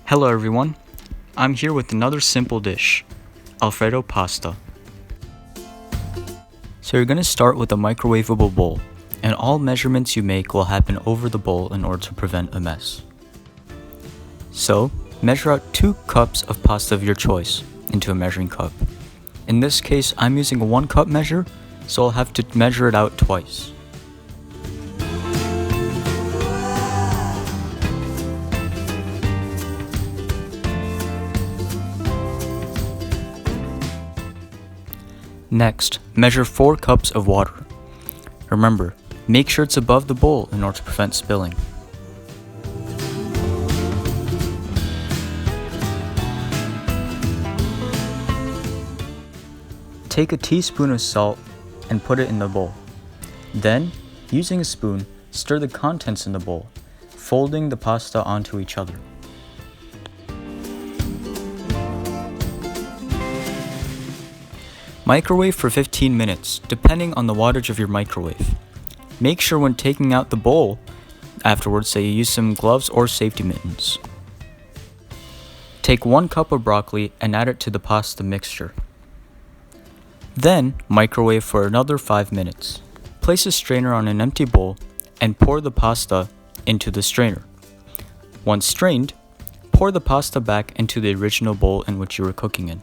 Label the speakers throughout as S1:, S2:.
S1: Hello everyone, I'm here with another simple dish, Alfredo pasta. So you're going to start with a microwavable bowl, and all measurements you make will happen over the bowl in order to prevent a mess. So, measure out 2 cups of pasta of your choice into a measuring cup. In this case, I'm using a 1 cup measure, so I'll have to measure it out twice. Next, measure 4 cups of water. Remember, make sure it's above the bowl in order to prevent spilling. Take a teaspoon of salt and put it in the bowl. Then, using a spoon, stir the contents in the bowl, folding the pasta onto each other. Microwave for 15 minutes, depending on the wattage of your microwave. Make sure when taking out the bowl afterwards that you use some gloves or safety mittens. Take 1 cup of broccoli and add it to the pasta mixture. Then, microwave for another 5 minutes. Place a strainer on an empty bowl and pour the pasta into the strainer. Once strained, pour the pasta back into the original bowl in which you were cooking in.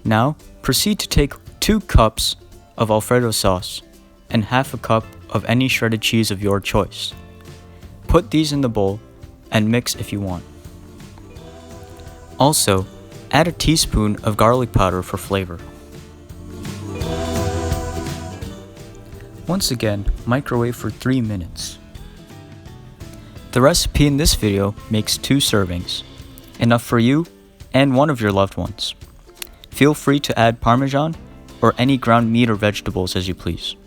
S1: Now, proceed to take 2 cups of Alfredo sauce and half a cup of any shredded cheese of your choice. Put these in the bowl and mix if you want. Also, add a teaspoon of garlic powder for flavor. Once again, microwave for 3 minutes. The recipe in this video makes 2 servings, enough for you and one of your loved ones. Feel free to add Parmesan or any ground meat or vegetables as you please.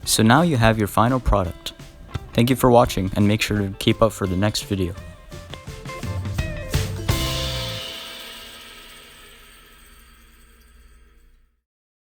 S1: So now you have your final product. Thank you for watching and make sure to keep up for the next video.